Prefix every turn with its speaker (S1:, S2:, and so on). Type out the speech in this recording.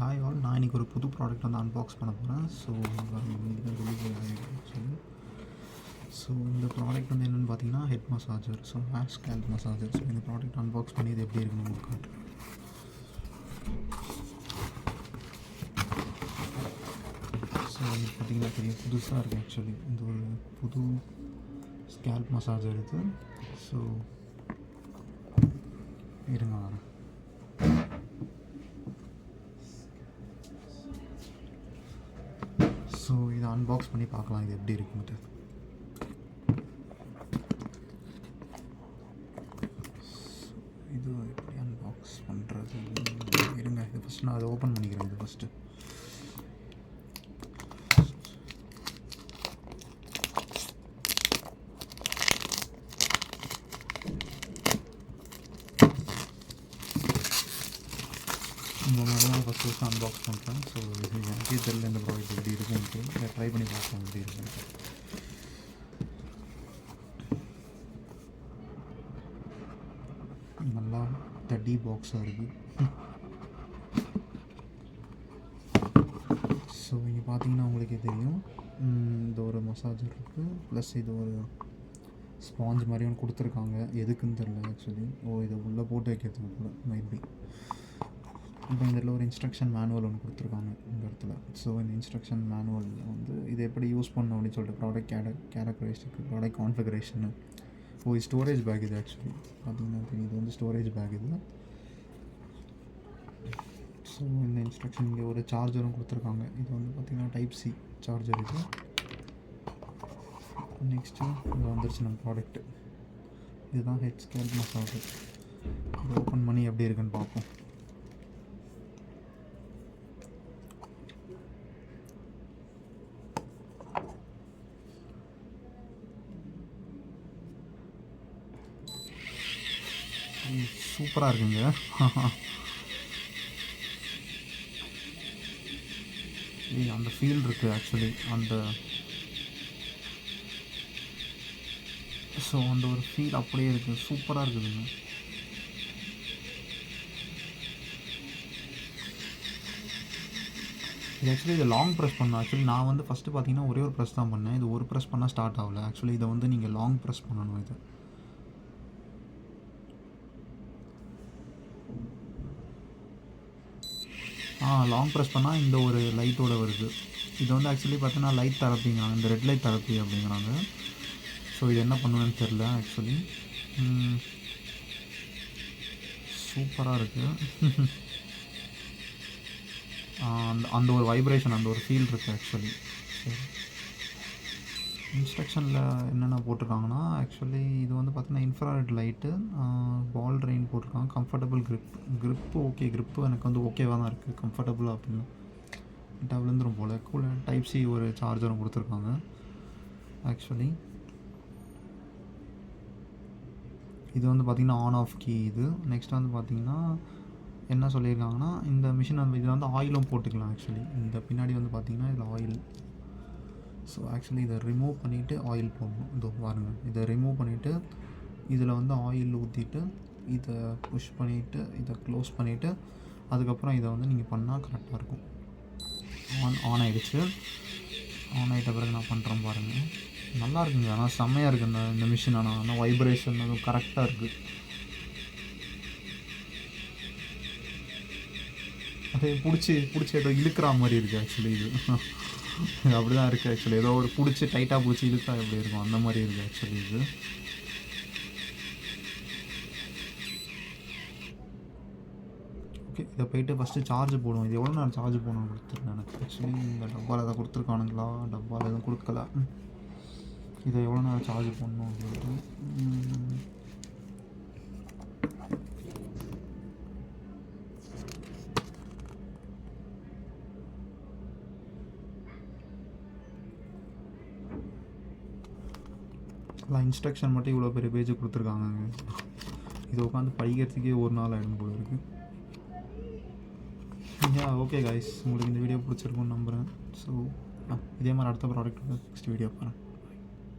S1: Hi all, நான் இன்றைக்கி ஒரு புது ப்ராடக்ட் வந்து அன்பாக்ஸ் பண்ண போகிறேன். ஸோ சொல்லி ஸோ இந்த ப்ராடக்ட் வந்து என்னென்னு பார்த்தீங்கன்னா head massager, so hair scalp massager. So இந்த ப்ராடக்ட் அன்பாக்ஸ் பண்ணி இது எப்படி இருக்குன்னு உங்களுக்கு காட்டுறேன். ஸோ இது பார்த்திங்கன்னா பெரிய புதுசாக இருக்குது. ஆக்சுவலி இந்த ஒரு புது ஸ்கேல்ப் மசாஜர் இது. ஸோ இருங்க வரேன். ஸோ இதை அன்பாக்ஸ் பண்ணி பார்க்கலாம் இது எப்படி இருக்குன்ட்டு. இது எப்படி அன்பாக்ஸ் பண்ணுறது இருங்க. இது ஃபஸ்ட்டு நான் அதை ஓப்பன் பண்ணிக்கிறேன். இது ஃபஸ்ட்டு இந்த மாதிரி தான் ஃபஸ்ட்டு அன்பாக்ஸ் பண்ணுறேன். ஸோ இது எனக்கே தெரியல இந்த ப்ராடக்ட் எப்படி இருக்குன்ட்டு. ட்ரை பண்ணி பார்க்கலாம் எப்படி இருக்குன்ட்டு. நல்லா தடி பாக்ஸாக இருக்குது. ஸோ இங்கே பார்த்தீங்கன்னா உங்களுக்கே தெரியும், இந்த ஒரு மசாஜர் இருக்குது, ப்ளஸ் இது ஒரு ஸ்பாஞ்ச் மாதிரி ஒன்று கொடுத்துருக்காங்க. எதுக்குன்னு தெரில ஆக்சுவலி. இதை உள்ளே போட்டு வைக்கிறதுக்கு கூட மைபி. இப்போ இந்த இடத்துல ஒரு இன்ஸ்ட்ரக்ஷன் மேனுவல் ஒன்று கொடுத்துருக்காங்க இந்த இடத்துல. ஸோ இந்த இன்ஸ்ட்ரக்ஷன் மேனுவலில் வந்து இதை எப்படி யூஸ் பண்ணணும் அப்படின்னு சொல்லிட்டு ப்ராடக்ட் கேரக்டரிஸ்டிக், ப்ராடக்ட் கான்ஃபிகரேஷனு. இது ஸ்டோரேஜ் பேக். இது ஆக்சுவலி பார்த்தீங்கன்னா இது வந்து ஸ்டோரேஜ் பேக் இது. ஸோ இந்த இன்ஸ்ட்ரக்ஷன் இங்கே ஒரு சார்ஜரும் கொடுத்துருக்காங்க. இது வந்து பார்த்திங்கன்னா டைப் சி சார்ஜர் இது. நெக்ஸ்ட்டு இது வந்துருச்சு நம்ம ப்ராடக்ட்டு. இதுதான் ஹெட் ஸ்கேல்ப் மசாஜர். இதை ஓப்பன் பண்ணி எப்படி இருக்குன்னு பார்ப்போம். சூப்பராக இருக்குங்க. அந்த ஃபீல் இருக்குது ஆக்சுவலி. ஸோ அந்த ஒரு ஃபீல் அப்படியே இருக்குது. சூப்பராக இருக்குதுங்க. இது ஆக்சுவலி இதை லாங் ப்ரெஸ் பண்ணணும். ஆக்சுவலி நான் வந்து ஃபஸ்ட்டு பார்த்தீங்கன்னா ஒரே ஒரு ப்ரெஸ் தான் பண்ணேன். இது ஒரு ப்ரெஸ் பண்ணால் ஸ்டார்ட் ஆகலை. ஆக்சுவலி இதை வந்து நீங்கள் லாங் ப்ரெஸ் பண்ணணும். இது லாங் ப்ரெஸ் பண்ணால் இந்த ஒரு லைட்டோடு வருது. இது வந்து ஆக்சுவலி பார்த்தீங்கன்னா லைட் தெரப்பிங்கிறாங்க, இந்த ரெட் லைட் தெரப்பி அப்படிங்கிறாங்க. ஸோ இது என்ன பண்ணுவேன்னு தெரில ஆக்சுவலி. சூப்பராக இருக்குது. அந்த ஒரு வைப்ரேஷன், அந்த ஒரு ஃபீல் இருக்குது ஆக்சுவலி. சரி, இன்ஸ்ட்ரக்ஷனில் என்னென்ன போட்டிருக்காங்கன்னா ஆக்சுவலி இது வந்து பார்த்திங்கன்னா இன்ஃப்ராரெட் லைட்டு, பால் ரெயின் போட்டிருக்காங்க, கம்ஃபர்டபுள் க்ரிப்பு ஓகே, க்ரிப்பு எனக்கு வந்து ஓகேவாக தான் இருக்குது, கம்ஃபர்டபுளாக அப்படின்னு விழுந்துரும் போல். கூட டைப் சி ஒரு சார்ஜரும் கொடுத்துருக்காங்க ஆக்சுவலி. இது வந்து பார்த்திங்கன்னா ஆன் ஆஃப் கீ இது. நெக்ஸ்ட் வந்து பார்த்திங்கன்னா என்ன சொல்லியிருக்காங்கன்னா இந்த மிஷின் வந்து இதில் வந்து ஆயிலும் போட்டுக்கலாம் ஆக்சுவலி. இந்த பின்னாடி வந்து பார்த்திங்கன்னா இதில் ஆயில். ஸோ ஆக்சுவலி இதை ரிமூவ் பண்ணிவிட்டு ஆயில் போடணும். இதோ பாருங்கள், இதை ரிமூவ் பண்ணிவிட்டு இதில் வந்து ஆயில் ஊற்றிட்டு இதை புஷ் பண்ணிவிட்டு இதை க்ளோஸ் பண்ணிவிட்டு அதுக்கப்புறம் இதை வந்து நீங்கள் பண்ணால் கரெக்டாக இருக்கும். ஆன் ஆகிடுச்சு. ஆன் ஆகிட்ட பிறகு நான் பண்ணுறேன் பாருங்கள். நல்லா இருக்குங்க. ஆனால் செம்மையாக இருக்குது இந்த மிஷின். ஆனால் வைப்ரேஷன் அதுவும் கரெக்டாக இருக்குது. அதே பிடிச்சி ஏதோ இழுக்கிற மாதிரி இருக்குது ஆக்சுவலி. இது அப்படி தான் இருக்குது ஆக்சுவலி. ஏதோ ஒரு பிடிச்சி டைட்டாக பிடிச்சி இழுத்தா எப்படி இருக்கும் அந்த மாதிரி இருக்குது ஆக்சுவலி இது. ஓகே, இதை போய்ட்டு ஃபஸ்ட்டு சார்ஜ் போடுவோம். இது எவ்வளோ நேரம் சார்ஜ் போடணும் கொடுத்துருக்கேன் எனக்கு ஆக்சுவலி. இந்த டப்பாவில் எதாவது கொடுத்துருக்கானுங்களா? டப்பாவில் எதுவும் கொடுக்கல. இதை எவ்வளோ நேரம் சார்ஜ் பண்ணணும் அப்படின்ட்டு இன்ஸ்ட்ரக்ஷன் மட்டும் இவ்வளோ பெரிய பேஜ் கொடுத்துருக்காங்க. இதை உட்காந்து படிக்கிறதுக்கே ஒரு நாள் ஆகிடும் போல இருக்குது. ஓகே கைஸ், உங்களுக்கு இந்த வீடியோ பிடிச்சிருக்குன்னு நம்புகிறேன். ஸோ இதே மாதிரி அடுத்த ப்ராடக்ட் நெக்ஸ்ட் வீடியோ பாருங்கள்.